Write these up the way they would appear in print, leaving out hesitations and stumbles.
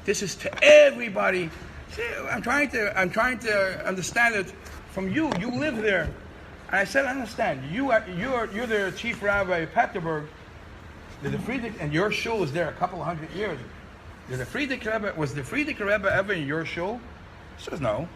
This is to everybody. See, I'm trying to understand it from you. You live there, and I said, I understand. You're the chief rabbi of Peterburg. The Friedrich, and your shul is there a couple of hundred years. Was the Friedrich Rebbe ever in your shul? He says no.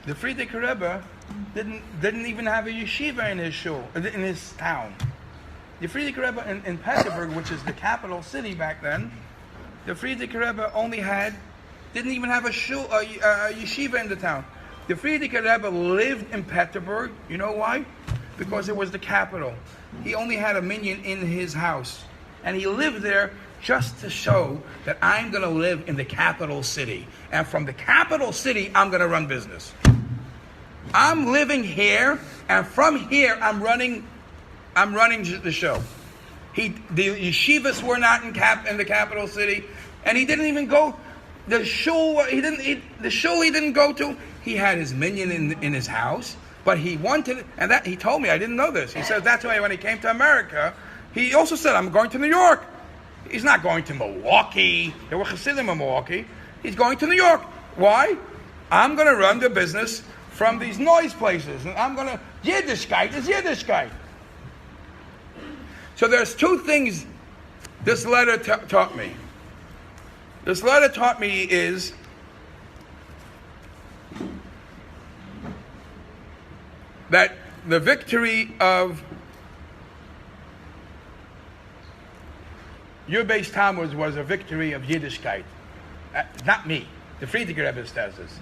The Friedrich Rebbe didn't even have a yeshiva in his shul, in his town. The Friedrich Rebbe in Peterburg, which is the capital city back then, the Friedrich Rebbe didn't even have a yeshiva in the town. The Friedrich Rebbe lived in Peterburg. You know why? Because it was the capital. He only had a minyan in his house. And he lived there just to show that I'm going to live in the capital city. And from the capital city, I'm going to run business. I'm living here, and from here, I'm running the show. The yeshivas were not in the capital city, and he didn't even go. The shul he didn't go to. He had his minyan in his house, but he wanted, and that he told me, I didn't know this. He says that's why when he came to America, he also said, I'm going to New York. He's not going to Milwaukee. There were Chassidim in Milwaukee. He's going to New York. Why? I'm going to run the business from these noise places, and I'm going to Yiddishkeit is Yiddishkeit. So there's two things this letter taught me. This letter taught me is that the victory of your Bais Taamuz was a victory of Yiddishkeit. Not me. The Friedrich Rebbe says this.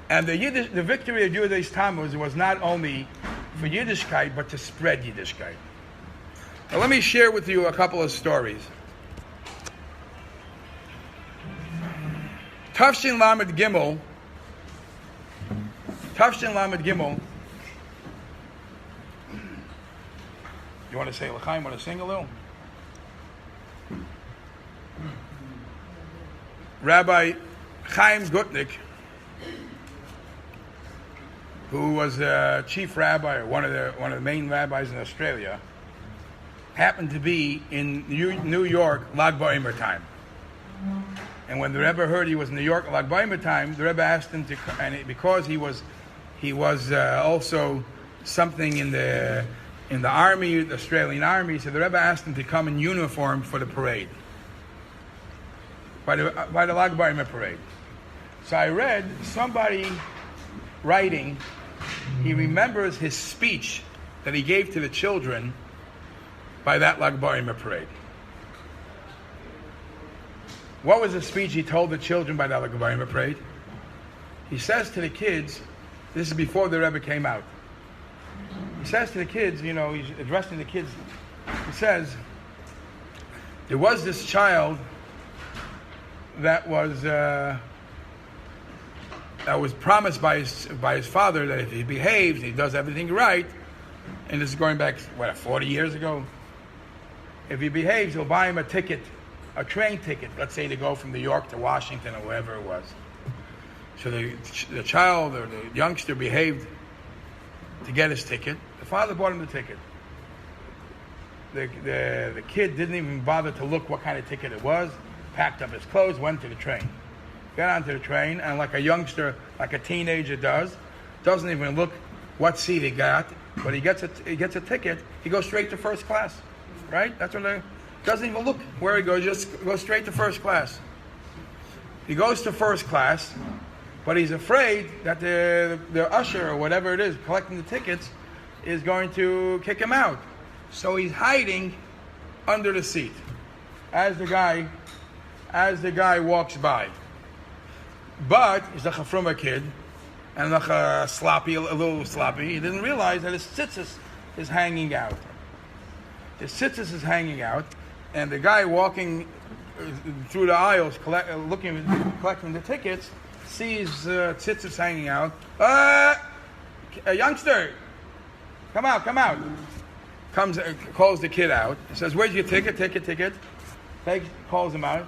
And the victory of your Bais Taamuz was not only for Yiddishkeit, but to spread Yiddishkeit. Now let me share with you a couple of stories. Tafshin Lamed Gimel. You want to say L'chaim? Want to sing a little? Rabbi Chaim Gutnick, who was the chief rabbi, or one of the main rabbis in Australia, happened to be in New York Lag BaOmer time. And when the Rebbe heard he was in New York Lag BaOmer time, the Rebbe asked him to, and because he was also something in the army, the Australian army, so the Rebbe asked him to come in uniform for the parade, by the Lag BaOmer parade. So I read somebody writing, he remembers his speech that he gave to the children by that Lag BaOmer parade. What was the speech he told the children by that Lag BaOmer parade? He says to the kids, this is before the Rebbe came out. He says to the kids, he's addressing the kids, he says, there was this child that was promised by his father that if he behaves, he does everything right, and this is going back 40 years ago. If he behaves, he'll buy him a train ticket. Let's say to go from New York to Washington or wherever it was. So the child or the youngster behaved to get his ticket. The father bought him the ticket. The kid didn't even bother to look what kind of ticket it was. Packed up his clothes, went to the train. Got onto the train, and like a youngster, like a teenager doesn't even look what seat he got. But he gets a ticket. He goes straight to first class, right? That's what doesn't even look where he goes. Just goes straight to first class. He goes to first class, but he's afraid that the usher or whatever it is collecting the tickets is going to kick him out. So he's hiding under the seat as the guy walks by. But he's a chafruma kid, and a little sloppy. He didn't realize that his tzitzis is hanging out. And the guy walking through the aisles, collecting the tickets, sees tzitzis hanging out. A youngster, come out. Calls the kid out. Says, "Where's your ticket? Ticket." Calls him out.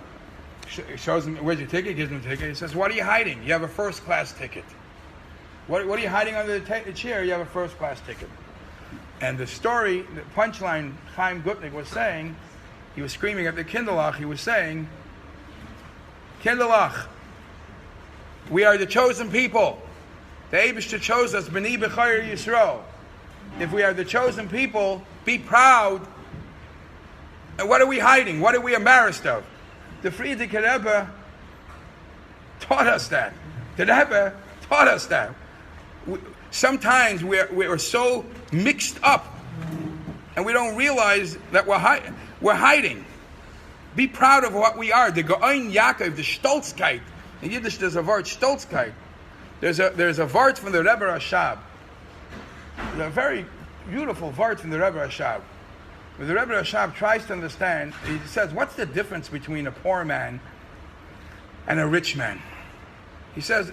Shows him, "Where's your ticket?" Gives him the ticket. He says, "What are you hiding? You have a first class ticket. What are you hiding under the chair? You have a first class ticket." And the punchline Chaim Gutnick was saying, he was screaming at the Kinderlach, he was saying, Kinderlach. We are the chosen people. The Eibishter chose us, B'ni B'chayr Yisrael. If we are the chosen people, be proud. And what are we hiding? What are we embarrassed of? The Frierdiker Rebbe taught us that. The Rebbe taught us that. Sometimes we're so mixed up and we don't realize that we're hiding. Be proud of what we are. The Go'in Yaakov, the Stolzkeit. In Yiddish there's a word, Stolzkeit. There's a word from the Rebbe Rashab. There's a very beautiful word from the Rebbe Rashab. When the Rebbe Rashab tries to understand, he says, what's the difference between a poor man and a rich man? He says,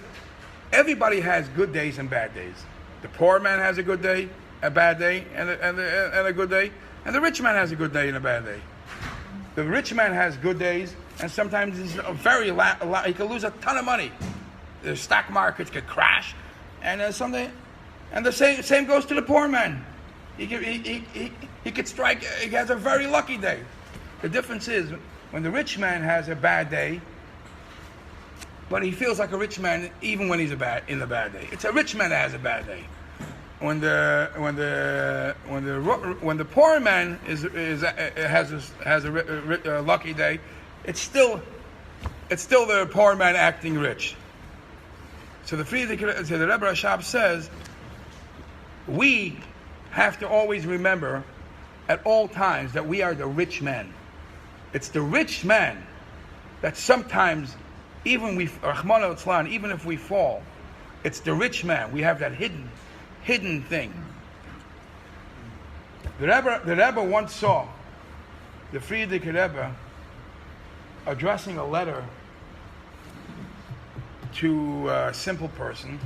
everybody has good days and bad days. The poor man has a good day, a bad day, and a good day. And the rich man has a good day and a bad day. The rich man has good days, and sometimes he's he can lose a ton of money. The stock markets could crash, and the same goes to the poor man. He could strike. He has a very lucky day. The difference is when the rich man has a bad day, but he feels like a rich man even when he's in a bad day. It's a rich man that has a bad day. When the poor man has a lucky day, it's still the poor man acting rich. So the Rebbe Rashab says, we have to always remember at all times that we are the rich man. It's the rich man that sometimes, even if we fall, it's the rich man. We have that hidden thing. The Rebbe once saw the Frierdiker Rebbe addressing a letter to a simple person,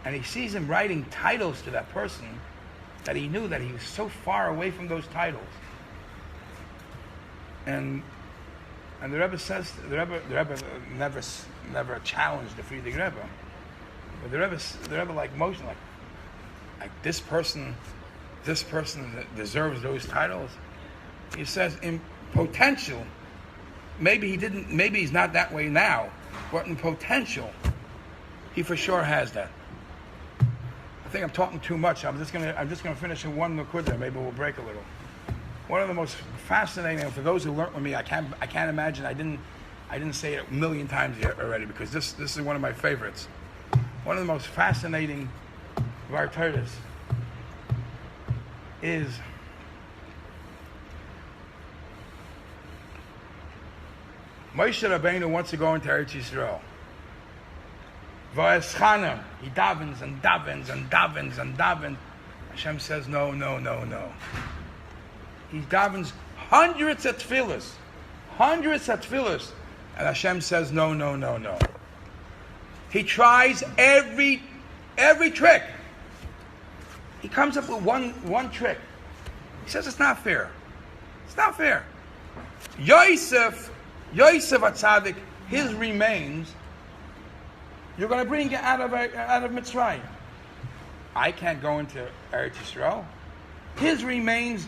and he sees him writing titles to that person that he knew that he was so far away from those titles. And the Rebbe says, the Rebbe never challenged the Frierdiker Rebbe, but the Rebbe like motion, like this person deserves those titles. He says in potential, maybe he's not that way now, but in potential, he for sure has that. I think I'm talking too much. I'm just gonna finish in one nukuda. Maybe we'll break a little. One of the most fascinating, for those who learned with me, I can't imagine I didn't say it a million times yet already, because this is one of my favorites. One of the most fascinating Vartardas is Moshe Rabbeinu wants to go into Eretz Yisrael. Va'eschana, he davens and davens and davens and davens. Hashem says, no. He davens hundreds of tefillas, and Hashem says, no. He tries every trick. He comes up with one trick. He says it's not fair. Yosef HaTzadik, his remains, you're going to bring it out of Mitzrayim. I can't go into Eretz Yisrael. His remains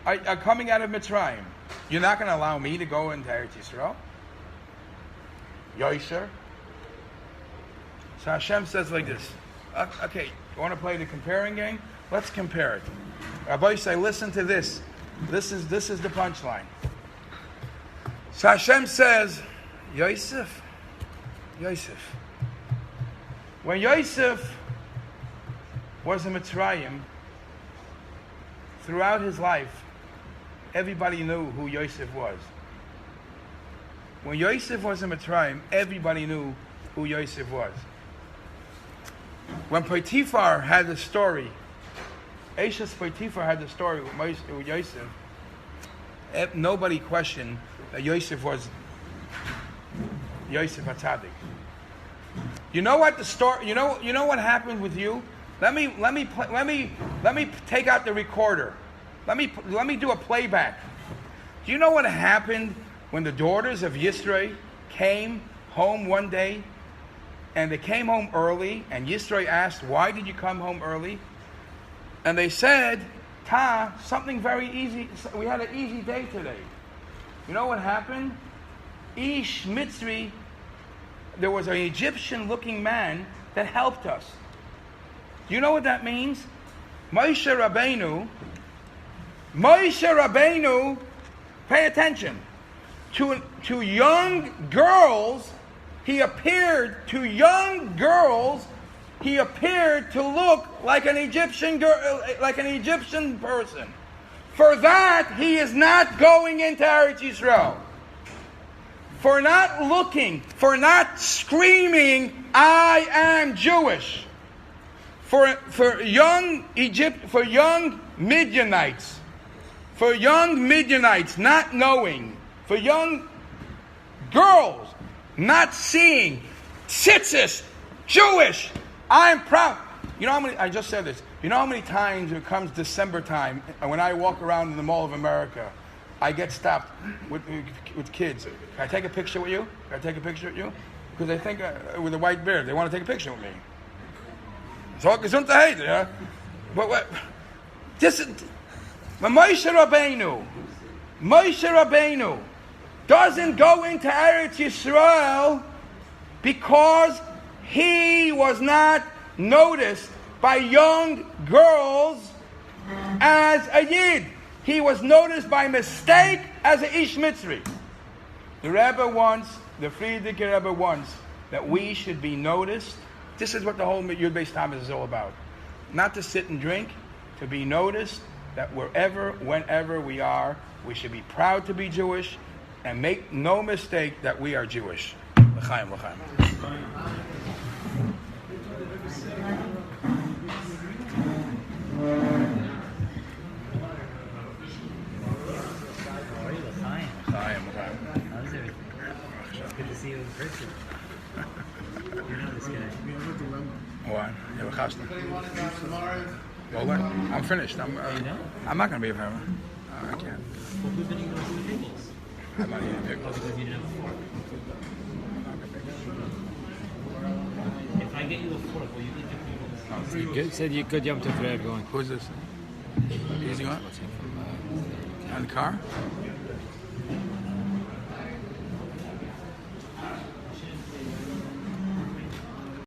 are coming out of Mitzrayim. You're not going to allow me to go into Eretz Yisrael? Yosef. So Hashem says like this. Okay, you want to play the comparing game? Let's compare it. Rabbi say, listen to this. This is the punchline. So Hashem says, Yosef. When Yosef was in Mitzrayim, throughout his life, everybody knew who Yosef was. When Yosef was in Mitzrayim, everybody knew who Yosef was. When Potiphar had the story, Eshes Potiphar had the story with Yosef, nobody questioned that Yosef was Yosef HaTzadik. You know what the story? You know what happened with you? Let me take out the recorder. Let me do a playback. Do you know what happened when the daughters of Yisro came home one day, and they came home early, and Yisro asked, "Why did you come home early?" And they said, something very easy. We had an easy day today. You know what happened? Ish Mitzri, there was an Egyptian-looking man that helped us. Do you know what that means? Moshe Rabbeinu, pay attention. To young girls, he appeared to look like an Egyptian girl, like an Egyptian person. For that, he is not going into Eretz Yisrael. For not screaming, I am Jewish. For young Midianites, not knowing, for young girls not seeing, tzitzis, Jewish, I am proud. You know how many, I just said this, you know how many times it comes December time, and when I walk around in the Mall of America, I get stopped with kids. Can I take a picture with you? Because they think, with a white beard, they want to take a picture with me. So Gesundheit, yeah. But what? This is Moshe Rabbeinu doesn't go into Eretz Yisrael because he was not noticed by young girls as a Yid. He was noticed by mistake as a Ish Mitzri. The Friedrich Rebbe wants that we should be noticed. This is what the whole Yud Bais Taamuz is all about. Not to sit and drink, to be noticed that whenever we are, we should be proud to be Jewish and make no mistake that we are Jewish. L'chaim, l'chaim. Good to see you in person. You know this guy. What? You have a custom? Well, what? I'm finished. I'm not going to be here forever. I can't. Well, who's been eating those pickles? I'm not eating pickles. Because you didn't have a fork. If I get you a fork, will you eat the pickles? Said you good job to everyone. Who's this? Easy on? On the car?